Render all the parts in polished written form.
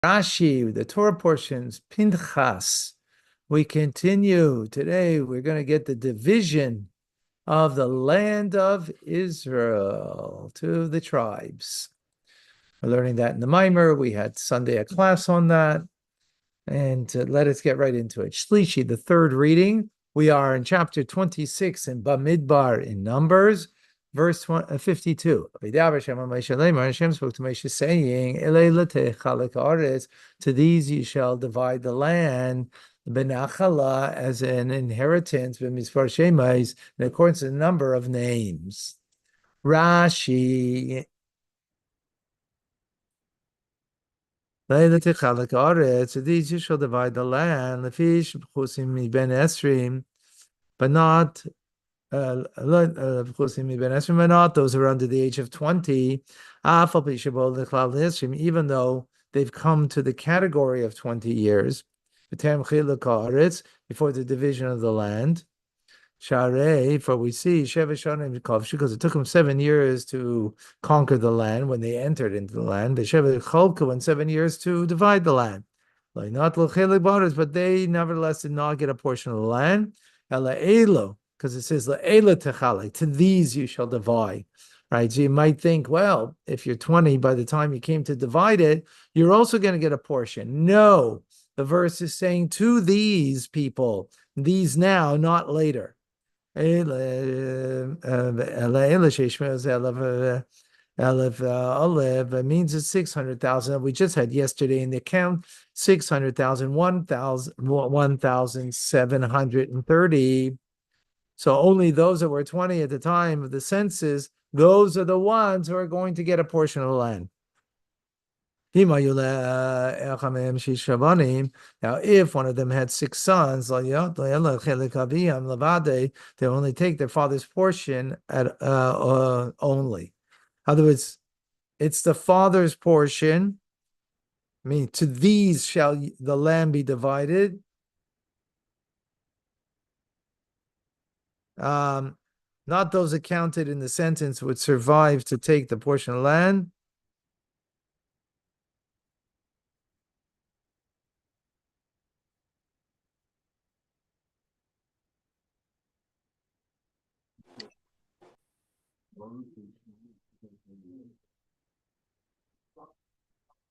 Rashi, the Torah portions, Pinchus. We continue. Today we're going to get the division of the land of Israel to the tribes. We're learning that in the Mimer. We had Sunday a class on that. And let us get right into it. Shlishi, the third reading. We are in chapter 26 in Bamidbar in Numbers, verse 52. Hashem spoke to Moshe saying, to these you shall divide the land, benachala, as an inheritance, b'mispar shemais, in accordance to the number of names. Rashi, so these you shall divide the land, but not those who are under the age of 20, even though they've come to the category of 20 years, before the division of the land. For we see because it took them 7 years to conquer the land when they entered into the land. And 7 years to divide the land. Like not but they nevertheless did not get a portion of the land. Because it says to these you shall divide. Right. So you might think, well, if you're 20, by the time you came to divide it, you're also going to get a portion. No, the verse is saying to these people, these now, not later. Means it's 600,000. We just had yesterday in the account 600,000, 1,730. So only those that were 20 at the time of the census, those are the ones who are going to get a portion of the land. Now, if one of them had 6 sons, they only take their father's portion at only. In other words, it's the father's portion. I mean, to these shall the land be divided. Not those accounted in the sentence would survive to take the portion of land.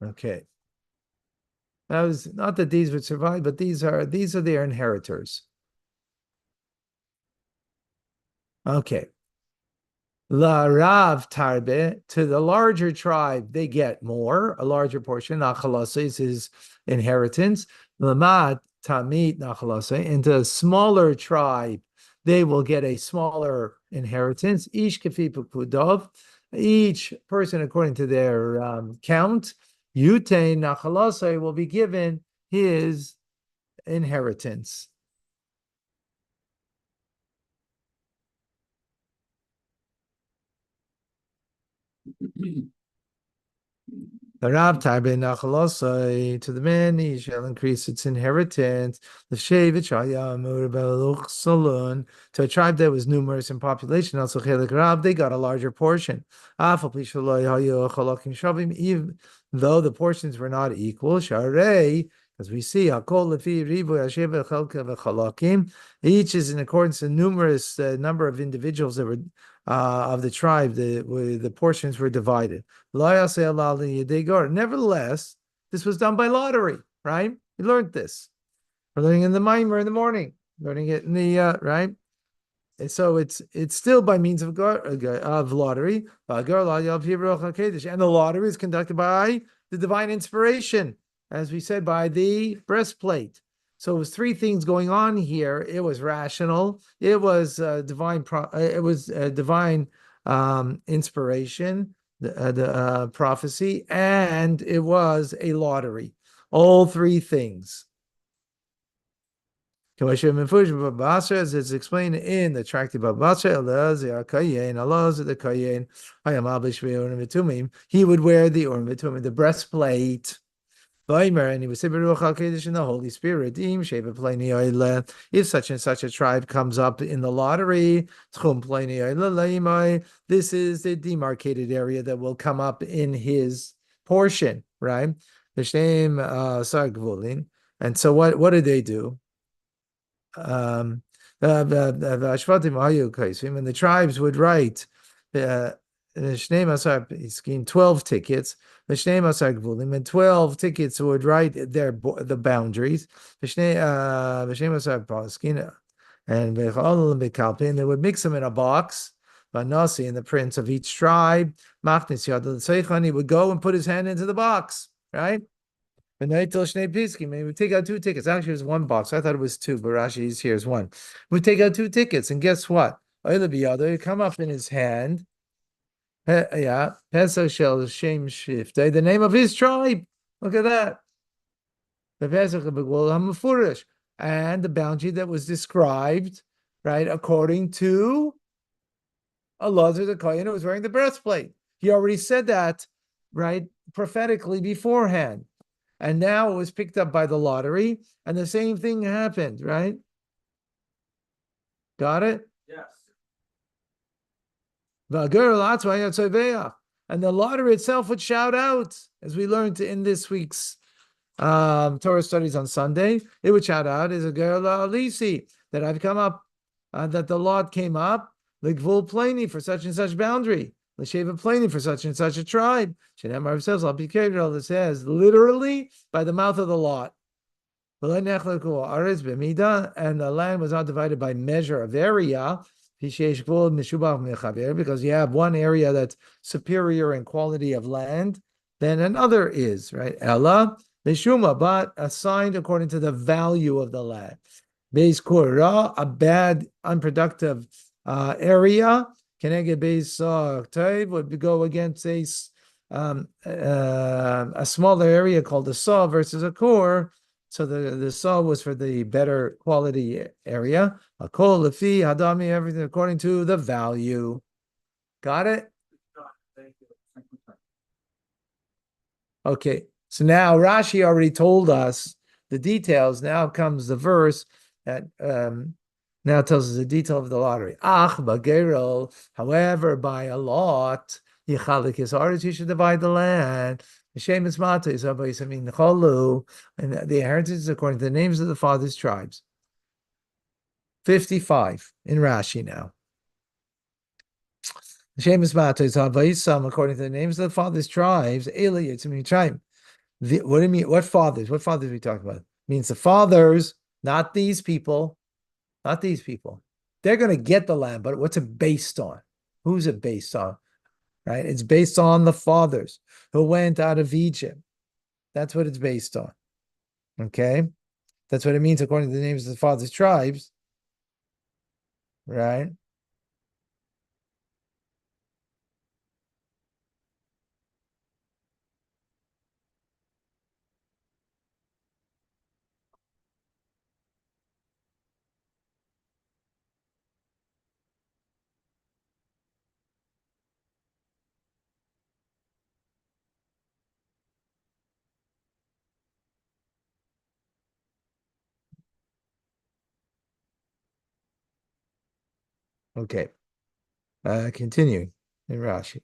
Okay. That was not that these would survive, but these are their inheritors. Okay. La Rav Tarbe, to the larger tribe, they get more, a larger portion. Nachalase is his inheritance. Lamat Tamit Nachalase, into a smaller tribe, they will get a smaller inheritance. Ish Kafi Pukudov, each person according to their count. Yute Nachalase will be given his inheritance. The Rav Tarbe Nachalosai, to the man he shall increase its inheritance. The Shevich Salon, to a tribe that was numerous in population, also Chelik Rav, they got a larger portion. Even though the portions were not equal, Sharei, as we see, each is in accordance to numerous number of individuals that were of the tribe, the portions were divided. Nevertheless, this was done by lottery, right? We learned this. We're learning in the Mimer in the morning, learning it in the right. And so it's still by means of lottery. And the lottery is conducted by the divine inspiration, as we said, by the breastplate. So it was 3 things going on here. It was rational. It was divine. It was divine inspiration, the prophecy, and it was a lottery. All 3 things. As it's explained in the Tractate of Basra, he would wear the Urim V'Tumim, the breastplate. And he was in the Holy Spirit. If such and such a tribe comes up in the lottery, this is the demarcated area that will come up in his portion, right? V'shneim asar gvulin. And so what did they do? Ashvatim hayu kaisvim, and the tribes would write Shnei Masar Piskin 12 tickets. Shnei Masar Gvulim, and 12 tickets would write the boundaries. Shnei Masar Piskin and Bechol Bekalpi, and they would mix them in a box. Vanasi and the prince of each tribe. Machnis Yadol Tzeichon, he would go and put his hand into the box, right? Maybe we take out two tickets. Actually, it was one box. I thought it was two, but Rashi's here is one. We take out two tickets, and guess what? It come up in his hand. Yeah, Pesach Shel Shem Shiftei, the name of his tribe. Look at that. The Pesach HaMefurish, and the boundary that was described, right, according to Allah, the Kohen who was wearing the breastplate. He already said that, right, prophetically beforehand. And now it was picked up by the lottery, and the same thing happened, right? Got it? Yes. And the lottery itself would shout out, as we learned in this week's Torah studies on Sunday. It would shout out, is a girl Alisi, that I've come up, that the lot came up, Ligvul Plani for such and such boundary. L'sheva Plani for such and such a tribe. Shenemar says, I'll be careful. It says literally by the mouth of the lot. And the land was not divided by measure of area, because you have one area that's superior in quality of land than another is, right? Ella, Mishuma, but assigned according to the value of the land. Beis Korah, a bad, unproductive area. Keneged Beis Tov would go against a smaller area called a saw versus a core. So the saw was for the better quality area. A kol lefi hadami, everything according to the value. Got it? Okay. So now Rashi already told us the details. Now comes the verse that now tells us the detail of the lottery. Ach bagerel, however, by a lot, yichalik his artist, you should divide the land. Hashem is mata is abayis cholu, and the inheritance is according to the names of the fathers' tribes. 55 in Rashi now. Hashem is mata is abayisam according to the names of the fathers' tribes. Eli yitzim tribe. What do you mean? What fathers? What fathers are we talking about? It means the fathers, not these people. Not these people. They're going to get the land, but what's it based on? Who's it based on? Right? It's based on the fathers who went out of Egypt. That's what it's based on. Okay? That's what it means according to the names of the fathers' tribes. Right? Okay. Continuing in Rashi.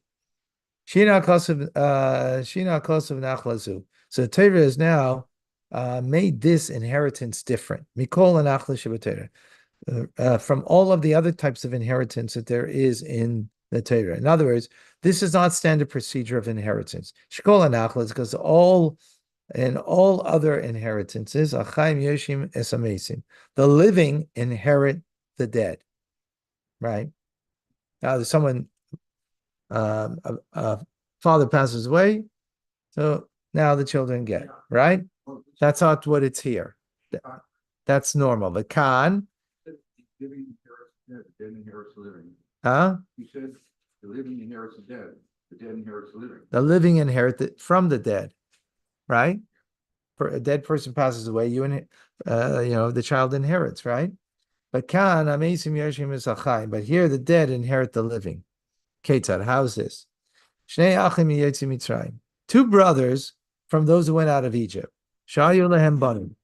Shina Kosev Nachlazu. So Torah has now made this inheritance different. Mikol and Nachla Shabbat from all of the other types of inheritance that there is in the Torah. In other words, this is not standard procedure of inheritance. Shkol and Nachla, because all other inheritances, Achaim Yoshim Esamesim, the living inherit the dead. Right? Now, there's someone, a father passes away, so now the children get, right? That's not what it's here. That's normal. The Khan. Living inherits the dead, the dead inherits the living. Huh? He said the living inherits the dead inherits the living. The living inherit from the dead, right? For a dead person passes away, the child inherits, right? But Khan, Amesim Yoshim is Achai. But here the dead inherit the living. Ketzad, how's this? Shnei Achim Yetzi Mitzrayim. Two brothers from those who went out of Egypt. Shayu Lehem Banim,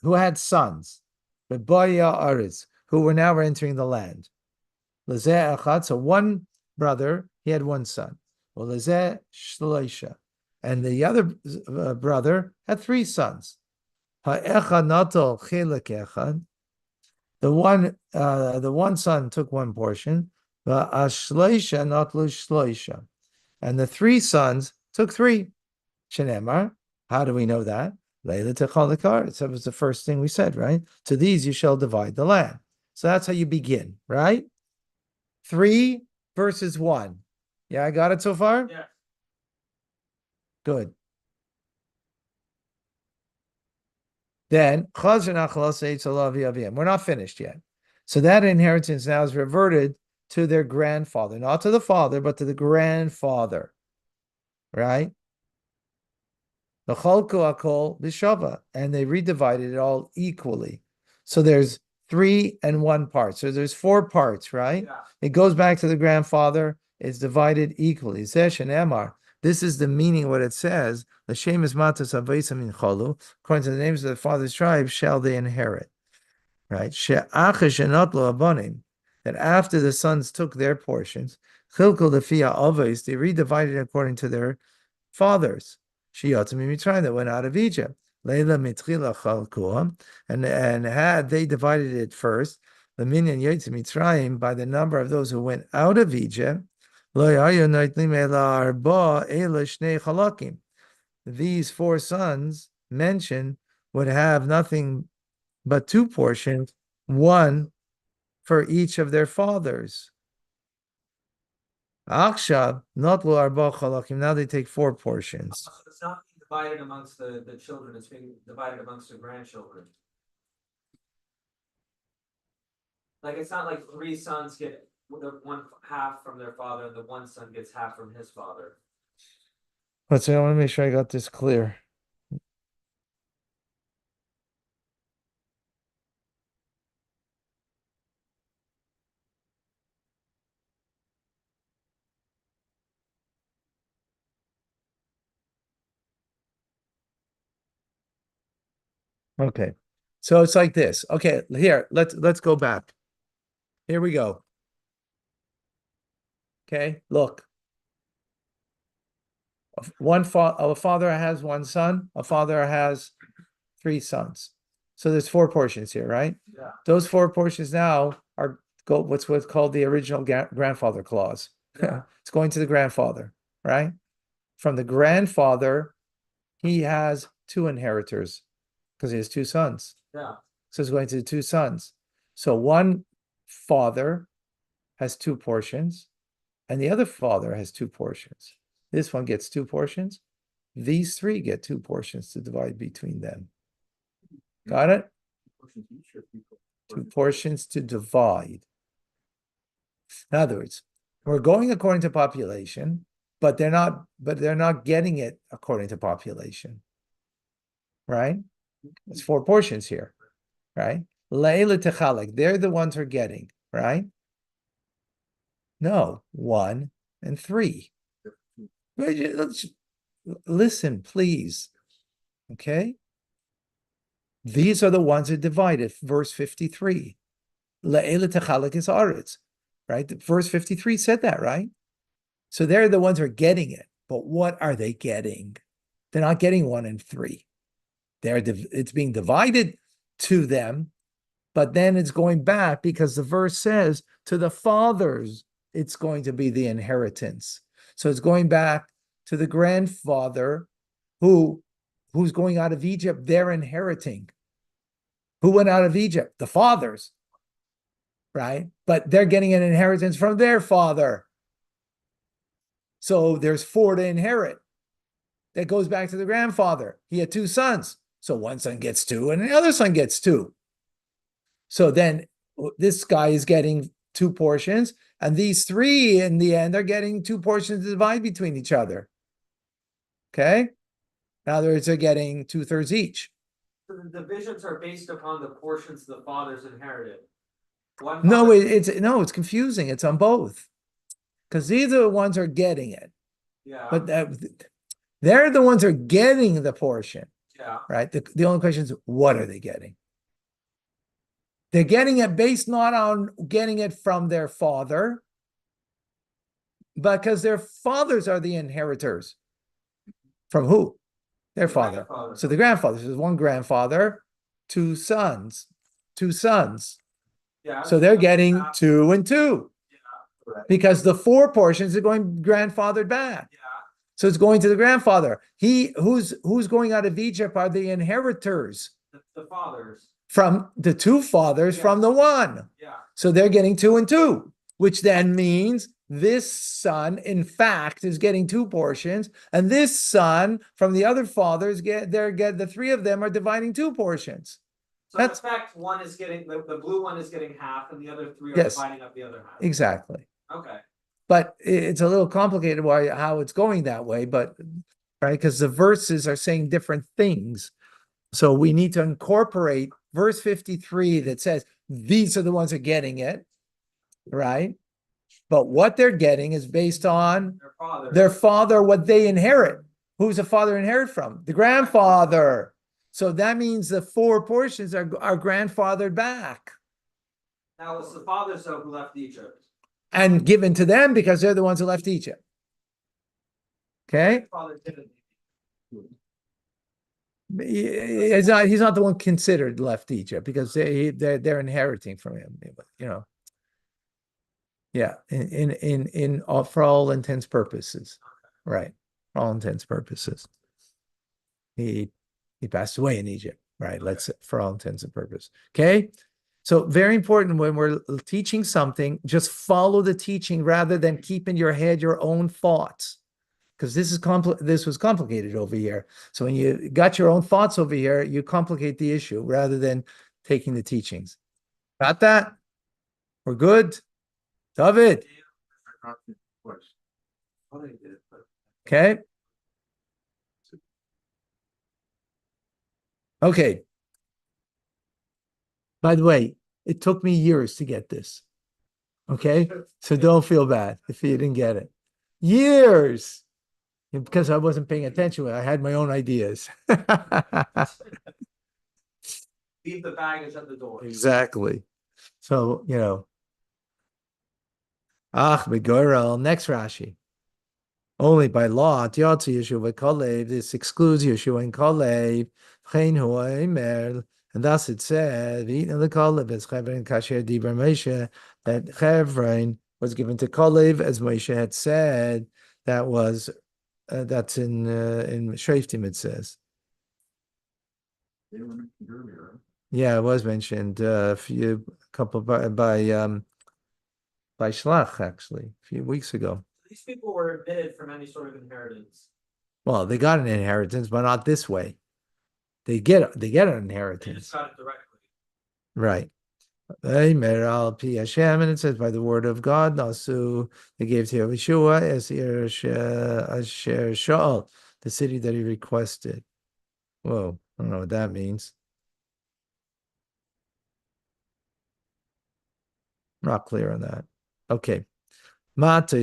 who had sons. But Boya Aritz, who were now entering the land. Lezeh Echad, so one brother, he had one son. Well, Lezeh Shloisha. And the other brother had 3 sons. Ha'echad natal chelek echad. The one son took 1 portion. Va'ashleisha natlu shleisha. And the 3 sons took 3. Shenemar. How do we know that? Leila techalakar. So it was the first thing we said, right? To these you shall divide the land. So that's how you begin, right? 3 versus 1. Yeah, I got it so far? Yeah. Good. Then, we're not finished yet. So that inheritance now is reverted to their grandfather, not to the father, but to the grandfather, right? The cholku akol b'shava, and they redivided it all equally. So there's 3 and 1 part. So there's 4 parts, right? Yeah. It goes back to the grandfather. It's divided equally. Zesh and Emar. This is the meaning of what it says. L'shem is matas avosam min cholu. According to the names of the father's tribe, shall they inherit? Right? She'acha shenot lo abonim. That after the sons took their portions, chilkul lefia avos, they redivided according to their fathers. Shiyatzim Mitzrayim, that went out of Egypt. Leila mitchila chalkuah, and had they divided it first, the minyan Yitzim Mitzrayim, by the number of those who went out of Egypt, these 4 sons mentioned would have nothing but 2 portions, 1 for each of their fathers. Akshav, not lo arba chalakim. Now they take 4 portions. So it's not being divided amongst the children, it's being divided amongst the grandchildren. Like, it's not like 3 sons get the 1/2 from their father, and the 1 son gets half from his father. Let's see, I want to make sure I got this clear. Okay, so it's like this. Okay, here, let's go back. Here we go. Okay, look. A father has 1 son, a father has 3 sons. So there's 4 portions here, right? Yeah. Those 4 portions now are what's called the original grandfather clause. Yeah. It's going to the grandfather, right? From the grandfather, he has 2 inheritors because he has 2 sons. Yeah. So it's going to the 2 sons. So one father has 2 portions, and the other father has 2 portions. This one gets 2 portions. These 3 get 2 portions to divide between them. Got it? 2 portions to divide. In other words, we're going according to population, but they're not getting it according to population. Right? It's 4 portions here, right? Leila techalek, they're the ones who are getting, right? No, 1 and 3. Listen, please. Okay? These are the ones that divided. Verse 53. Le'ela techalek is aretz. Right? Verse 53 said that, right? So they're the ones who are getting it. But what are they getting? They're not getting 1 and 3. It's being divided to them, but then it's going back because the verse says to the fathers, it's going to be the inheritance. So it's going back to the grandfather who's going out of Egypt. They're inheriting. Who went out of Egypt? The fathers, right? But they're getting an inheritance from their father. So there's 4 to inherit. That goes back to the grandfather. He had 2 sons. So 1 son gets 2 and the other son gets 2. So then this guy is getting 2 portions, and these 3 in the end are getting 2 portions to divide between each other. Okay? In other words, they're getting 2/3 each. So the divisions are based upon the portions the fathers inherited. No, it's confusing. It's on both. Because these are the ones who are getting it. Yeah. But they're the ones who are getting the portion. Yeah. Right? The only question is, what are they getting? They're getting it based not on getting it from their father, but because their fathers are the inheritors. From who? Their The father. grandfather. So the grandfather. So there's one grandfather, two sons. Yeah. So they're getting half. 2 and 2 Yeah. because the 4 portions are going grandfathered back. Yeah. So it's going to the grandfather. Who's going out of Egypt are the inheritors The fathers. from the 2 fathers Yeah. from the one. Yeah. So they're getting 2 and 2, which then means this son, in fact, is getting 2 portions, and this son from the other fathers the 3 of them are dividing 2 portions. So That's- in effect, one is getting the blue one is getting half, and the other 3 are Yes. dividing up the other half. Exactly. Okay. But it's a little complicated how it's going that way, but right, because the verses are saying different things. So we need to incorporate verse 53 that says these are the ones that are getting it, right? But what they're getting is based on their father, what they inherit. Who's the father inherit from? The grandfather. So that means the 4 portions are grandfathered back Now it's the fathers though who left Egypt. and given to them because they're the ones who left Egypt. Okay? Father didn't. He's not the one considered left Egypt because they're inheriting from him, you know. Yeah, for all intents purposes, right? For all intents purposes, he passed away in Egypt, right? Let's for all intents and purposes. Okay, so very important when we're teaching something, just follow the teaching rather than keep in your head your own thoughts, because this was complicated over here. So when you got your own thoughts over here, you complicate the issue rather than taking the teachings. Got that? We're good. David. Okay. Okay. By the way, it took me years to get this. Okay. So don't feel bad if you didn't get it. Years. Because I wasn't paying attention. I had my own ideas. Leave the baggage at the door. Exactly. So, next Rashi. Only by law, this excludes Yeshua and Kalev, and thus it said, that Chevron was given to Kalev, as Moshe had said. That was that's in Shreiftim, it says. They were mentioned earlier. Yeah, it was mentioned a couple by Shlach, actually, a few weeks ago. These people were omitted from any sort of inheritance. Well, they got an inheritance, but not this way. They get an They inheritance. just got it directly. Right. And it says by the word of God, also they gave to Yeshua Asher Shaul, the city that he requested. Whoa, I don't know what that means. Not clear on that. Okay. According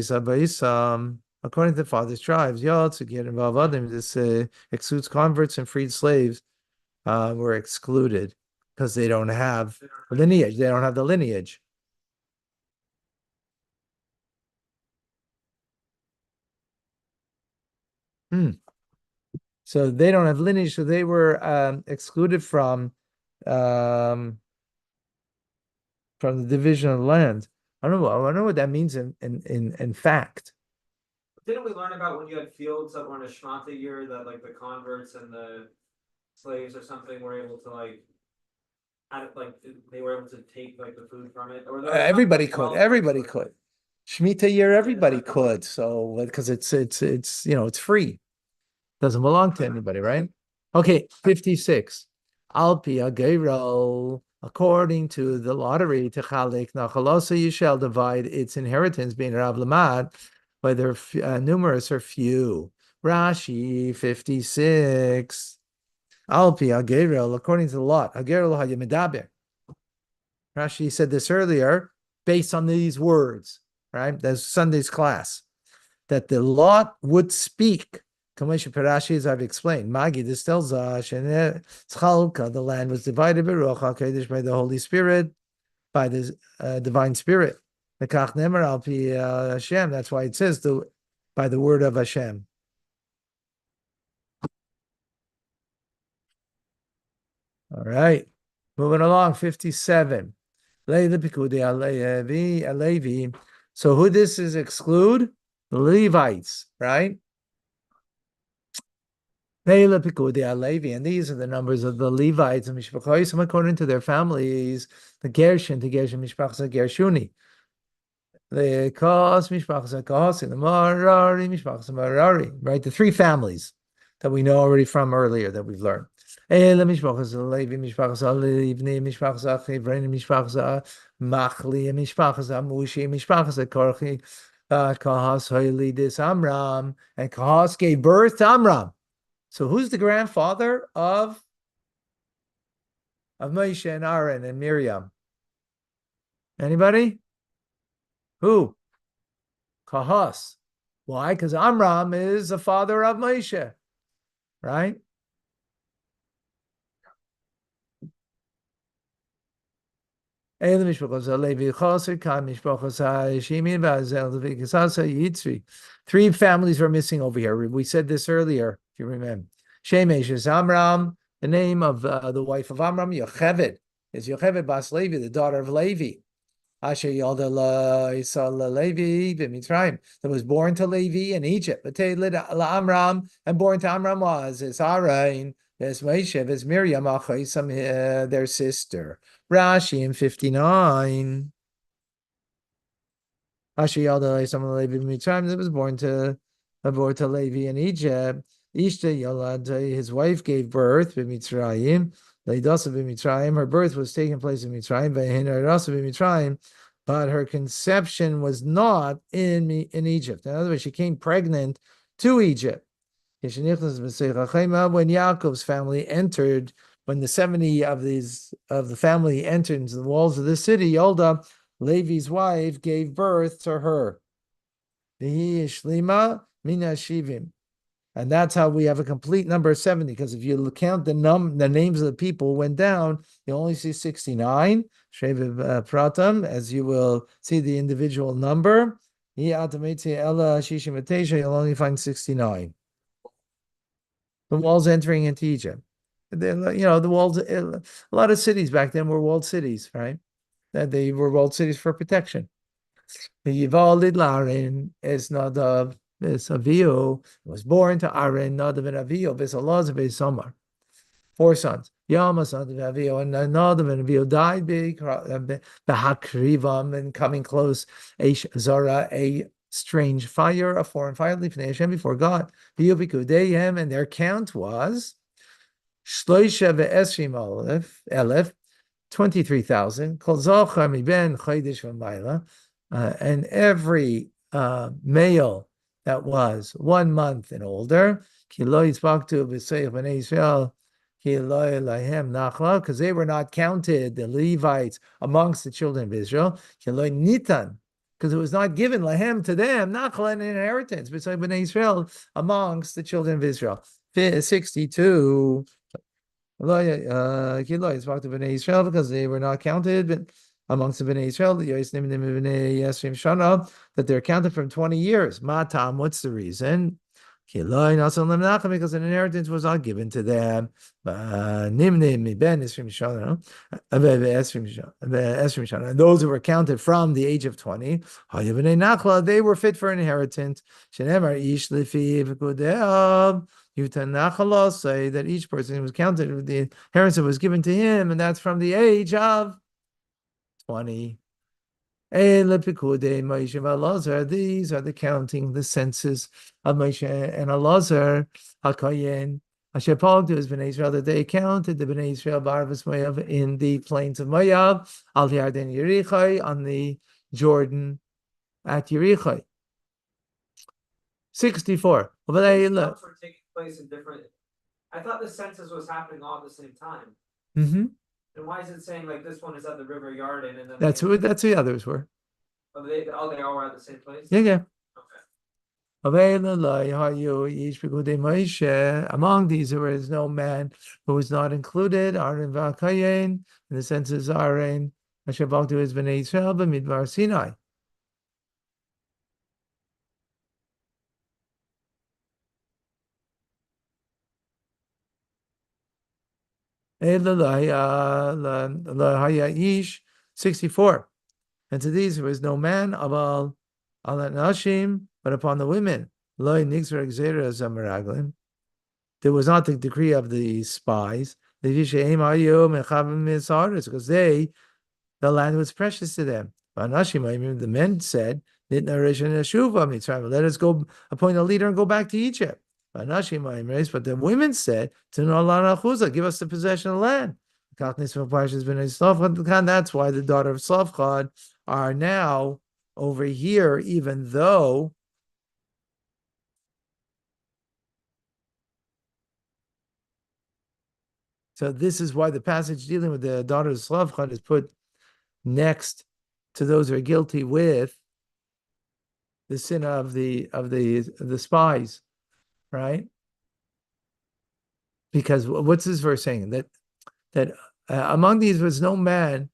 to the father's tribes, to get involved in this excludes converts and freed slaves were excluded because they don't have lineage. They don't have the lineage. So they don't have lineage. So they were excluded from the division of land. I don't know what that means in fact. Didn't we learn about when you had fields that were in a Shmata year that like the converts and the slaves or something were able to they were able to take like the food from it? Or everybody could. Shemitah year, everybody could. So because it's free. Doesn't belong to anybody, right? Okay, 56. Alpia Geiro, according to the lottery, Techalik Nachalosa, you shall divide its inheritance, being Rav Lamad, whether numerous or few. Rashi 56. Alpia Geiro, according to the lot, Ageril Hayamidaber. Rashi said this earlier, based on these words, right? That's Sunday's class, that the lot would speak. Kamesha Parashi, as I've explained, Magi, this tells us, and the land was divided by Ruach HaKodesh, by the Holy Spirit, by the divine Spirit. The Kach Nemer al Pi Hashem. That's why it says by the word of Hashem. All right. Moving along, 57. Levi. So who this is exclude? The Levites, right? And these are the numbers of the Levites and Mishpachosim according to their families. The Gershon, Mishpachas Gershuni. The Kos, Mishpachas Kos, and the Marari, Mishpachas Marari. Right, the three families that we know already from earlier that we've learned. Ele Mishpachas Levi, Mishpachas Livni, Mishpachas Achivrein, Mishpachas Machli, Mishpachas Mushi, Mishpachas Korchi, Kahas Hoili Dis Amram, and Kahas gave birth to Amram. So who's the grandfather of Moshe and Aaron and Miriam? Anybody? Who? Kahas. Why? Because Amram is the father of Moshe, right? Three families were missing over here. We said this earlier, if you remember. Shemesh is Amram, the name of the wife of Amram, Yocheved, is Yocheved Bas Levi, the daughter of Levi. Asher Yalda Levi b'Mitzrayim, that was born to Levi in Egypt. But Amram, and born to Amram was Aaron, there's Moshe, there's Miriam, their sister. Rashi in 59. Asher Yalda Levi b'Mitzrayim, that was born to Levi in Egypt. Ishta Yalad, his wife gave birth b'Mitzrayim. Her birth was taking place in Mitzrayim, but her conception was not in Egypt. In other words, she came pregnant to Egypt. When Yaakov's family entered, when the 70 of the family entered into the walls of the city, Yolda, Levi's wife, gave birth to her. And that's how we have a complete number of 70, because if you count the names of the people went down, you only see 69, Pratam, as you will see the individual number. You'll only find 69. The walls entering into Egypt. The walls, a lot of cities back then were walled cities, right? That they were walled cities for protection. Yivalid Larin is Nadav, this Avio was born to Aaron, Nadav and Avio, Visalaz and Somar. 4 sons. Yama, son of Avio, and Nadav and Avio died Behakrivam, and coming close, Eish Zara, a strange fire, a foreign fire, before God. And their count was Shloisha ve'esrim elef, 23,000. Kol zochar miben chodesh v'mayla, and every male that was 1 month and older, because they were not counted, the Levites, amongst the children of Israel, because it was not given lahem to them, nachla, an inheritance, beside bnei Israel, amongst the children of Israel. 62. Because they were not counted amongst the Bnei Israel, that they're counted from 20 years. Matam, what's the reason? Because an inheritance was not given to them. And those who were counted from the age of 20, they were fit for inheritance. Yutanachala say that each person was counted with the inheritance was given to him, and that's from the age of 20. These are the counting, the census of Moshe and Elazar, Hakayin, Asher Pog to his Bnei Israel, that they counted the Bnei Israel Barvas Moav in the plains of Moav, Al Yarden Yerichai, on the Jordan at Yerichai. 64. Counts were taking place in different. I thought the census was happening all at the same time. Mm-hmm. And why is it saying like this one is at the river Yarden and then That's who the others were. Oh, they all were at the same place? Yeah. Okay. Among these, there is no man who was not included. Aaron v'Akayin, in the census Aaron, Asher B'altu his Bnei Israel b'Midbar Sinai. Ish 64. And to these there was no man, aval al nashim, but upon the women. There was not the decree of the spies. Because the land was precious to them. The men said, let us go appoint a leader and go back to Egypt. But the women said, give us the possession of the land. That's why the daughter of Slavchad are now over here, even though so this is why the passage dealing with the daughter of Slavchad is put next to those who are guilty with the sin of the spies, right? Because what's this verse saying? That among these was no man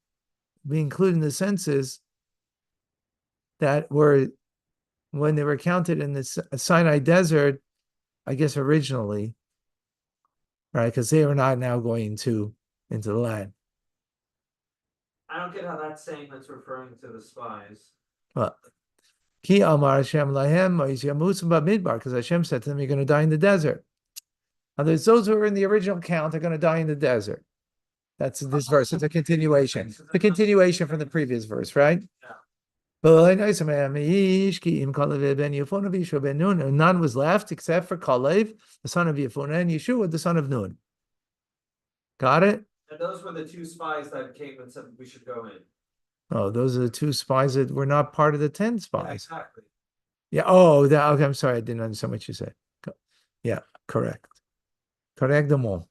being included in the census that were when they were counted in the Sinai desert, I guess originally, right? Because they were not now going into the land. I don't get how that's saying that's referring to the spies. Well, Ki Amar Hashem Lahem Midbar, because Hashem said to them, "You're going to die in the desert." Now, there's those who are in the original count are going to die in the desert. That's this verse. It's a continuation. The continuation from the previous verse, right? Yeah. None was left except for Kalev, the son of Yefunah, and Yeshua, the son of Nun. Got it? And those were the two spies that came and said we should go in. Oh, those are the two spies that were not part of the 10 spies. Yeah, exactly. Yeah. Oh, okay. I'm sorry. I didn't understand what you said. Yeah, correct. Correct them all.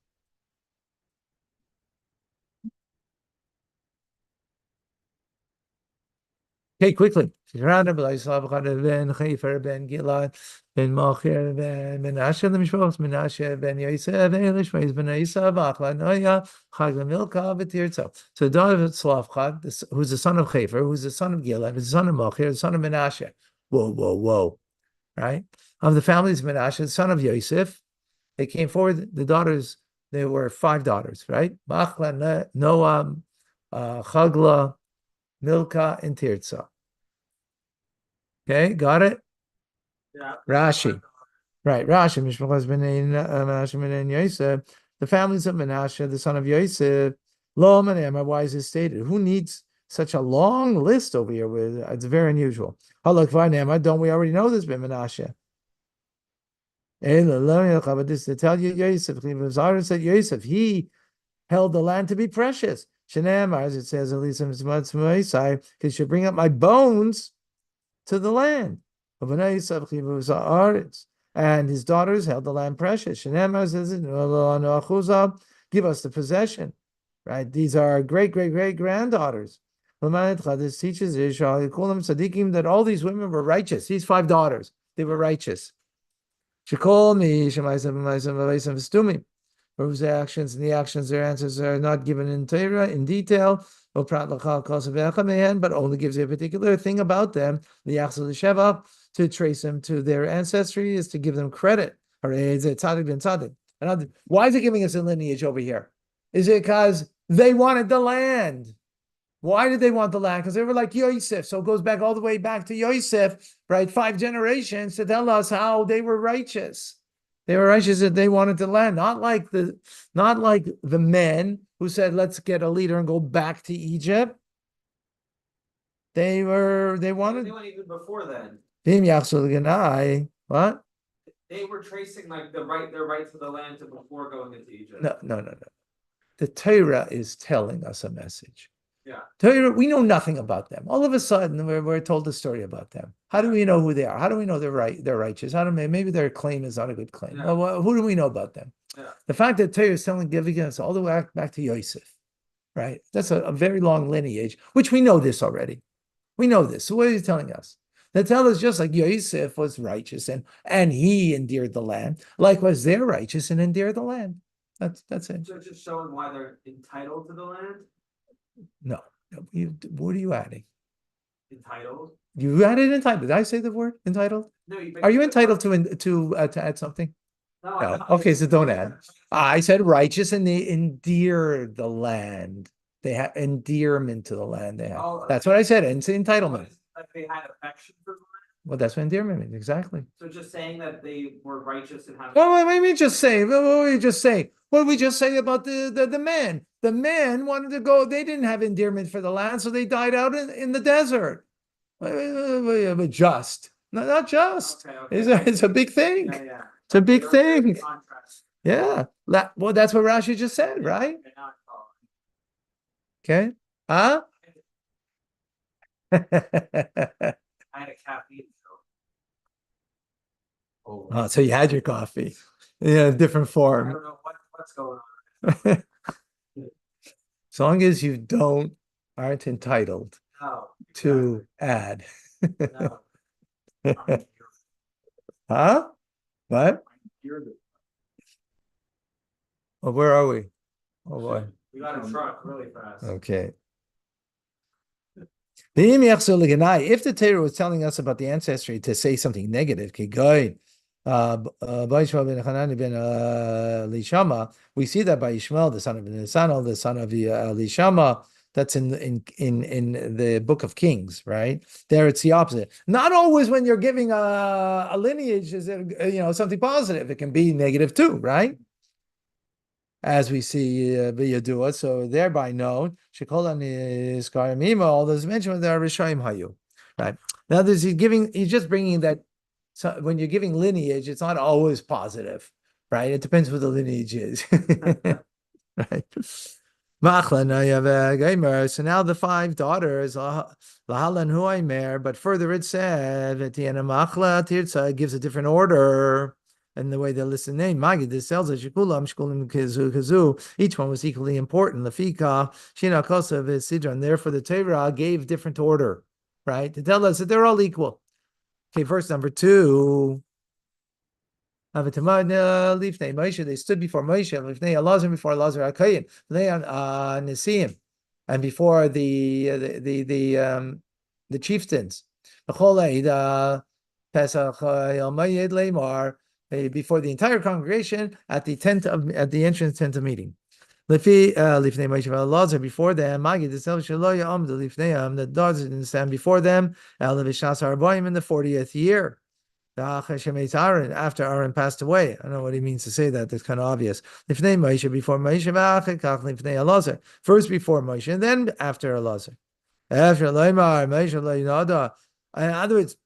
Okay, quickly. Ben Gilad, Ben Machir, Ben Menashe, the Mishpachos, Menashe, Ben Yosef, Ben Elishmael, Ben Esav, Achla, Noya, Chag Milka, V'Tirtza. So the daughter of Slavchad, who's the son of Chefer, who's the son of Gilad, who's the son of Machir, the son of Menashe. Whoa. Right? Of the families of Menashe, the son of Yosef, they came forward, the daughters, there were 5 daughters, right? Machla, Noah, Chagla, Milka, and Tirtza. Okay, got it? Yeah. Rashi. Right, Rashi, Mishpachos Menashe ben Yosef, the families of Menashe, the son of Yosef, Lo Menema, why is it stated? Who needs such a long list over here? It's very unusual. Halak Vanema, don't we already know this, Ben Menashe? This to tell you, Yosef, Zara said Yosef, he held the land to be precious. Shanam, as it says, because you bring up my bones to the land. And his daughters held the land precious. Give us the possession. Right? These are great granddaughters. This teaches Israel, you call them tzaddikim, that all these women were righteous. These 5 daughters, they were righteous. Whose actions and the actions, their answers are not given in Torah in detail, but only gives you a particular thing about them. The Yachzul Sheva, to trace them to their ancestry, is to give them credit. Why is it giving us a lineage over here? Is it because they wanted the land? Why did they want the land? Because they were like Yosef. So it goes back all the way back to Yosef, right? 5 generations to tell us how they were righteous. They were righteous that they wanted the land, not like the men who said, let's get a leader and go back to Egypt. They wanted. They went even before then. What? They were tracing like their right to the land to before going into Egypt. No. The Torah is telling us a message. Yeah. Torah, we know nothing about them. All of a sudden, we're told a story about them. How do we know who they are? How do we know they're righteous? How do maybe their claim is not a good claim? Yeah. Well, who do we know about them? Yeah. The fact that Torah is giving us all the way back to Yosef, right? That's a very long lineage, which we know this already. We know this. So what is he telling us? They tell us just like Yosef was righteous and he endeared the land, likewise they're righteous and endear the land. That's it. So just showing why they're entitled to the land? No. What are you adding? Entitled? You added entitled. Did I say the word entitled? No. Are you entitled to add something? No, No. Okay, so don't add. I said righteous, and they endear the land. They have endearment to the land. They have. Oh, That's what I said. And it's entitlement. Like they had affection for the land. Well, that's what endearment means. Exactly. So just saying that they were righteous and have. Well, what did we just say? What did we just say? What did we just say about the man? The man wanted to go. They didn't have endearment for the land, so they died out in the desert. But just. No, not just. Okay, It's a big thing. Yeah, yeah. It's a big thing. Contrast. Yeah. Well, that's what Rashi just said, right? Okay. Huh? I had a caffeine. Oh, so you had your coffee. Yeah, different I form. don't know what's going on. As long as you aren't entitled No, to add. no. Huh? What? Well, where are we? Oh boy. We got a truck really fast. Okay. If the Torah was telling us about the ancestry to say something negative, we see that by Ishmael, the son of Nisanel, the son of Elishama. That's in the book of Kings, right? There it's the opposite. Not always when you're giving a lineage is it something positive. It can be negative too, right? As we see Yadua, so thereby known, Shekolan is Karamima, all those mentioned there are Rishayim Hayu. Right. Now he's just bringing that. So when you're giving lineage, it's not always positive, right? It depends what the lineage is. Right. So now the 5 daughters, but further it said that gives a different order. And the way they listen name, Magid, this tells us Shikulam, Kazu. Each one was equally important. Lafika, Shina Kosa, Sidra, and therefore the Torah gave different order, right? To tell us that they're all equal. Okay, verse number 2. They stood before Moshe, Lifnei Elazar, before Elazar Akayin, Nisim, and before the chieftains. Pesach Lemar, before the entire congregation at the entrance tent of meeting. Lifnei Moshe Elazar, before them, Magid the daughters didn't stand before them. In the 40th year. After Aaron passed away. I don't know what he means to say that. That's kind of obvious. Lifnei Moshe, before Moshe, lifnei Elazar. First before Moshe, and then after Elazar. After Leimar, Moshe Le'inada. In other words,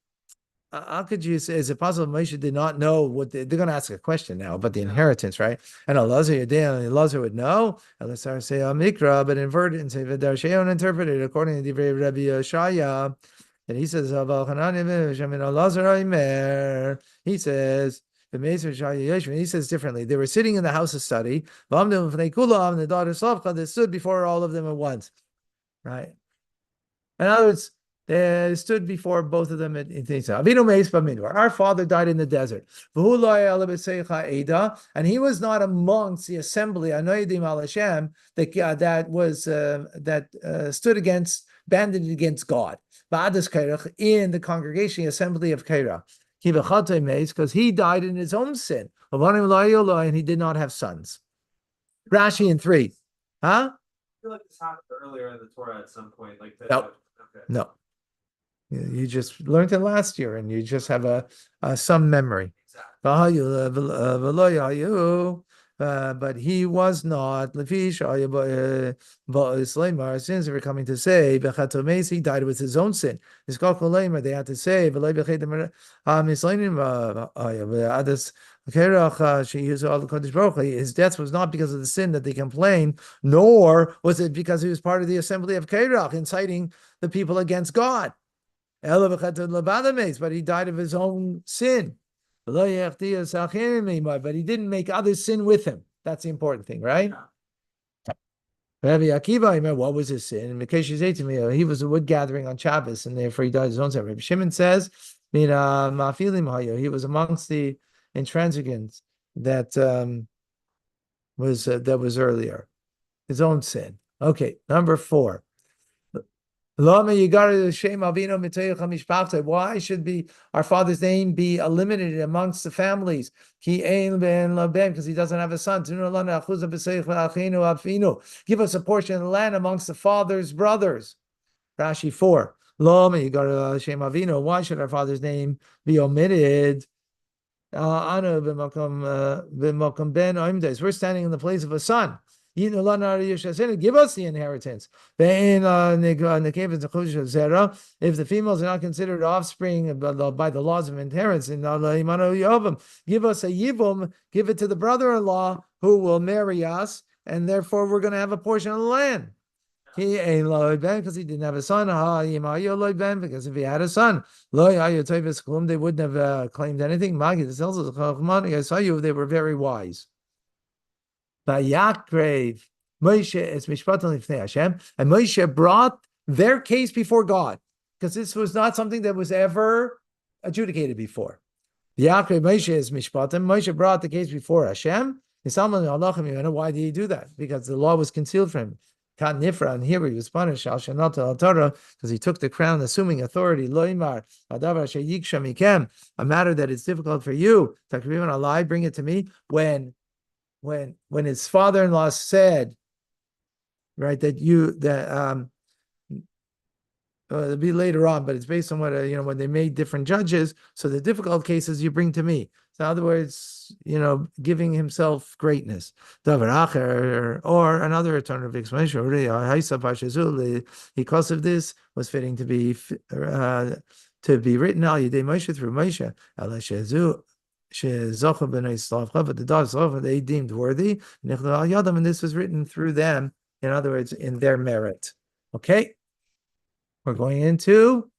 how could you say, is it possible Moshe did not know what they're going to ask a question now about the inheritance, right? And Elazar would know. Elazar say Mikra, but inverted and say V'darsheon interpreted according to the Rabbi Shaya. And he says, he says, he says differently. They were sitting in the house of study, and the daughter Slavcha, they stood before all of them at once. Right? In other words, they stood before both of them at our father died in the desert. And he was not amongst the assembly that stood banded against God. In the congregation assembly of Kairach. Because he died in his own sin. And he did not have sons. Rashi in 3. Huh? I feel like this happened earlier in the Torah at some point. Like that. No. Okay. No. You just learned it last year and you just have some memory. Exactly. But he was not. Since they were coming to say, he died with his own sin. They had to say, his death was not because of the sin that they complained, nor was it because he was part of the assembly of Kairach, inciting the people against God. But he died of his own sin. But he didn't make others sin with him. That's the important thing, right? Rabbi Akiva, what was his sin? He was a wood gathering on Shabbos, and therefore he died his own sin. Rabbi Shimon says, he was amongst the intransigents that was earlier. His own sin. Okay, number 4. Lama Yigara Shem Avinu Mitayach HaMishpachta. Why should be our father's name be eliminated amongst the families? Ki ein ben laben, because he doesn't have a son. Tunu lana achuzah b'seich v'achinu afinu. Give us a portion of the land amongst the father's brothers. Rashi 4. Lama Yigara Shem Avinu. Why should our father's name be omitted? Anu b'makom ben oimdes. We're standing in the place of a son. Give us the inheritance. If the females are not considered offspring by the laws of inheritance, give us a yibum, give it to the brother-in-law who will marry us, and therefore we're going to have a portion of the land. Because he didn't have a son. Because if he had a son, they wouldn't have claimed anything. I saw you, they were very wise. Vayakrev Moshe is mishpatim lifnei Hashem, and Moshe brought their case before God, because this was not something that was ever adjudicated before. Vayakrev Moshe is mishpatim. Moshe brought the case before Hashem. Why did he do that? Because the law was concealed from him. Kan Nifra, and here he was punished al shanata al Torah, because he took the crown, assuming authority. Loimar adavar sheyiksha mikem, a matter that is difficult for you. Takrivan alai, bring it to me. When his father-in-law said, right, that it'll be later on, but it's based on what when they made different judges. So the difficult cases you bring to me. So in other words, giving himself greatness. Or another alternative explanation. Because of this was fitting to be written al Yedei Moshe through Moshe. But the daughters they deemed worthy, and this was written through them. In other words, in their merit. Okay, we're going into